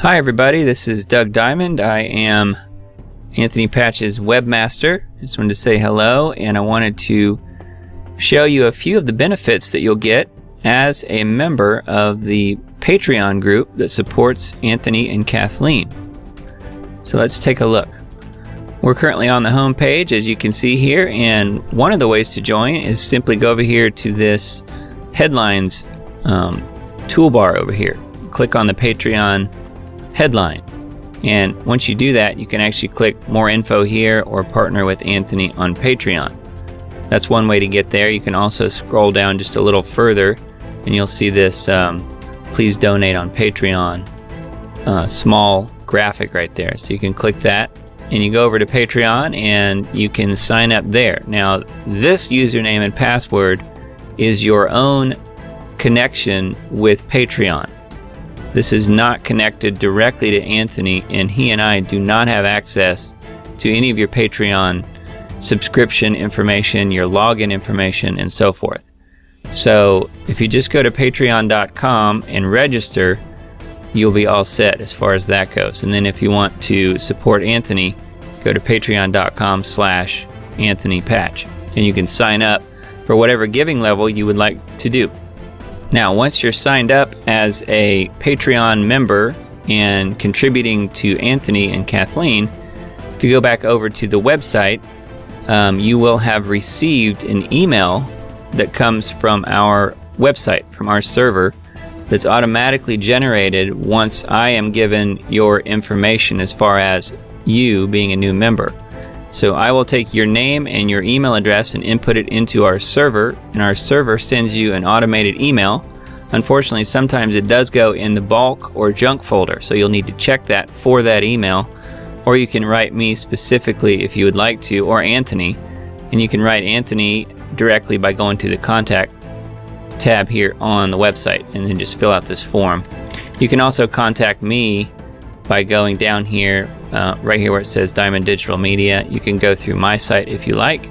Hi everybody, this is Doug Diamond. I am Anthony Patch's webmaster. Just wanted to say hello, and I wanted to show you a few of the benefits that you'll get as a member of the Patreon group that supports Anthony and Kathleen. So let's take a look. We're currently on the home page, as you can see here, and one of the ways to join is simply go over here to this headlines toolbar over here. Click on the Patreon headline, and once you do that, you can actually click more info here or partner with Anthony on Patreon. That's one way to get there. You can also scroll down just a little further and you'll see this please donate on Patreon small graphic right there. So you can click that and you go over to Patreon and you can sign up there. Now this username and password is your own connection with Patreon. This is not connected directly to Anthony, and he and I do not have access to any of your Patreon subscription information, your login information, and so forth. So if you just go to patreon.com and register, you'll be all set as far as that goes. And then if you want to support Anthony, go to patreon.com/Anthony Patch, and you can sign up for whatever giving level you would like to do. Now, once you're signed up as a Patreon member and contributing to Anthony and Kathleen, if you go back over to the website, you will have received an email that comes from our website, from our server, that's automatically generated once I am given your information as far as you being a new member. So I will take your name and your email address and input it into our server, and our server sends you an automated email. Unfortunately, sometimes it does go in the bulk or junk folder, so you'll need to check that for that email, or you can write me specifically if you would like to, or Anthony, and you can write Anthony directly by going to the contact tab here on the website and then just fill out this form. You can also contact me by going down here, right here where it says Diamond Digital Media. You can go through my site if you like.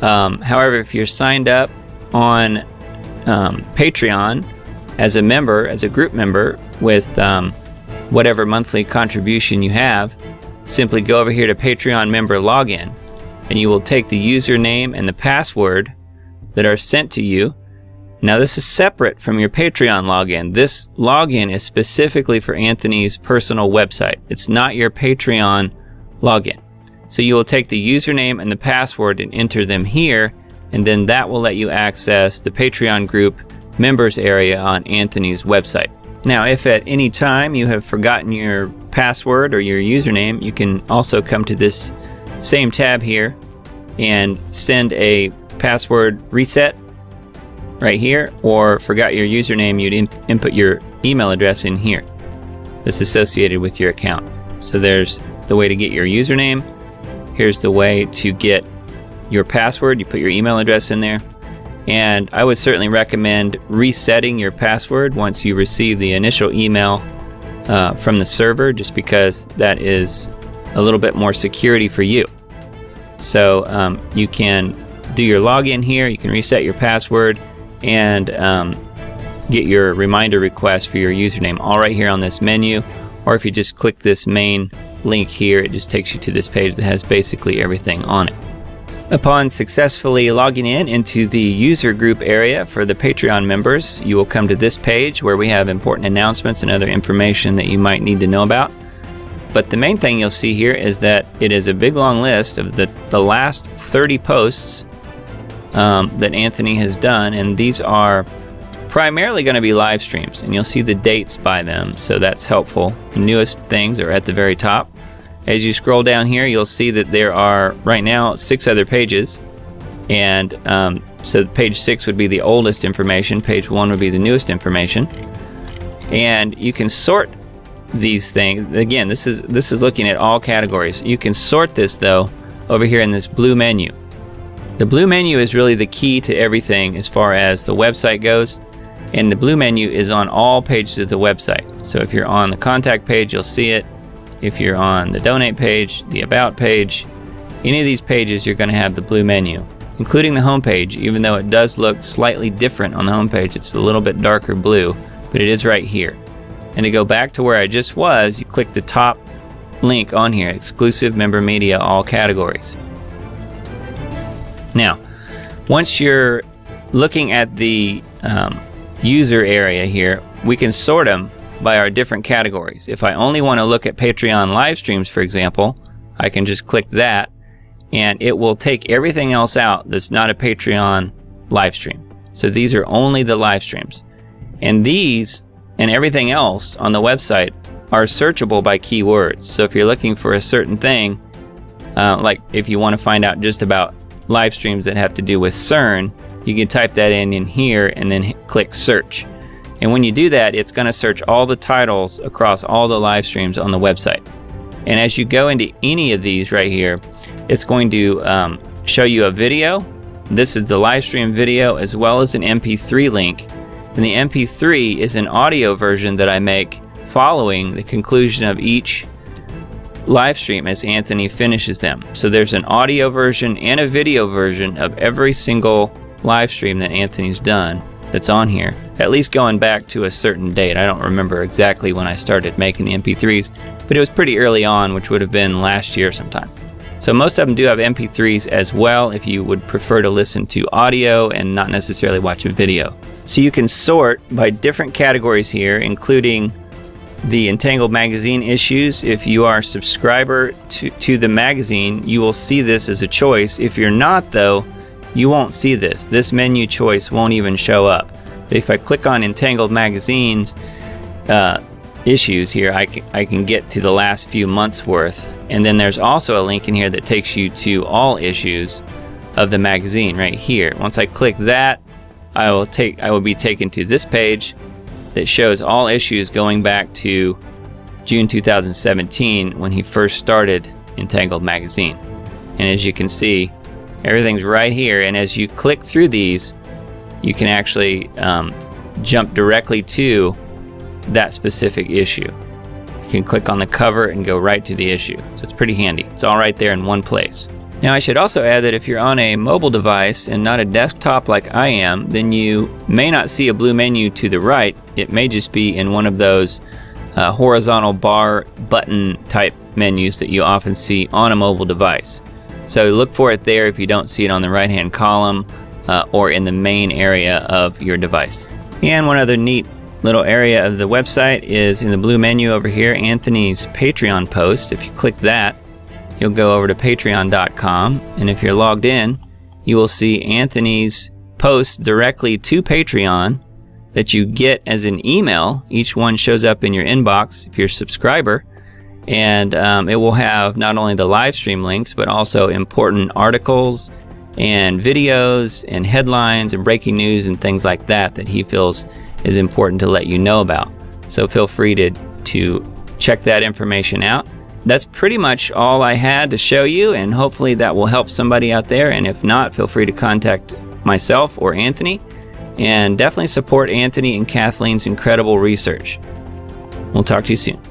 However, if you're signed up on Patreon as a member, as a group member with whatever monthly contribution you have, simply go over here to Patreon member login, and you will take the username and the password that are sent to you. Now this is separate from your Patreon login. This login is specifically for Anthony's personal website. It's not your Patreon login. So you will take the username and the password and enter them here, and then that will let you access the Patreon group members area on Anthony's website. Now, if at any time you have forgotten your password or your username, you can also come to this same tab here and send a password reset right here, or forgot your username, you'd input your email address in here that's associated with your account. So there's the way to get your username. Here's the way to get your password. You put your email address in there. And I would certainly recommend resetting your password once you receive the initial email from the server, just because that is a little bit more security for you. So you can do your login here, you can reset your password, and get your reminder request for your username all right here on this menu. Or if you just click this main link here, it just takes you to this page that has basically everything on it. Upon successfully logging into the user group area for the Patreon members, you will come to this page where we have important announcements and other information that you might need to know about. But the main thing you'll see here is that it is a big long list of the last 30 posts that Anthony has done, and these are primarily going to be live streams, and you'll see the dates by them, so that's helpful. The newest things are at the very top. As you scroll down here, you'll see that there are right now 6 other pages, and so page 6 would be the oldest information, page 1 would be the newest information, and you can sort these things. Again, this is looking at all categories. You can sort this though over here in this blue menu. The blue menu is really the key to everything as far as the website goes, and the blue menu is on all pages of the website. So if you're on the contact page, you'll see it. If you're on the donate page, the about page, any of these pages, you're going to have the blue menu, including the home page. Even though it does look slightly different on the home page, it's a little bit darker blue, but it is right here. And to go back to where I just was, you click the top link on here, exclusive member media, all categories. Now, once you're looking at the user area here, we can sort them by our different categories. If I only want to look at Patreon live streams, for example, I can just click that and it will take everything else out that's not a Patreon live stream. So these are only the live streams. And these and everything else on the website are searchable by keywords. So if you're looking for a certain thing, like if you want to find out just about live streams that have to do with CERN, you can type that in here and then click search. And when you do that, it's going to search all the titles across all the live streams on the website. And as you go into any of these right here, it's going to show you a video. This is the live stream video as well as an MP3 link. And the MP3 is an audio version that I make following the conclusion of each live stream as Anthony finishes them. So there's an audio version and a video version of every single live stream that Anthony's done that's on here, at least going back to a certain date. I don't remember exactly when I started making the MP3s, but it was pretty early on, which would have been last year sometime. So most of them do have MP3s as well if you would prefer to listen to audio and not necessarily watch a video. So you can sort by different categories here, including the Entangled magazine issues. If you are a subscriber to the magazine, you will see this as a choice. If you're not, though, you won't see this. This menu choice won't even show up. But if I click on Entangled magazine's issues here, I can get to the last few months worth. And then there's also a link in here that takes you to all issues of the magazine right here. Once I click that, I will be taken to this page that shows all issues going back to June 2017 when he first started Entangled magazine. And as you can see, everything's right here, and as you click through these, you can actually jump directly to that specific issue. You can click on the cover and go right to the issue. So it's pretty handy. It's all right there in one place. Now I should also add that if you're on a mobile device and not a desktop like I am, then you may not see a blue menu to the right. It may just be in one of those horizontal bar button type menus that you often see on a mobile device. So look for it there if you don't see it on the right hand column or in the main area of your device. And one other neat little area of the website is in the blue menu over here, Anthony's Patreon post. If you click that, you'll go over to patreon.com, and if you're logged in, you will see Anthony's posts directly to Patreon that you get as an email. Each one shows up in your inbox if you're a subscriber, and it will have not only the live stream links, but also important articles and videos and headlines and breaking news and things like that that he feels is important to let you know about. So feel free to check that information out. That's pretty much all I had to show you, and hopefully that will help somebody out there. And if not, feel free to contact myself or Anthony, and definitely support Anthony and Kathleen's incredible research. We'll talk to you soon.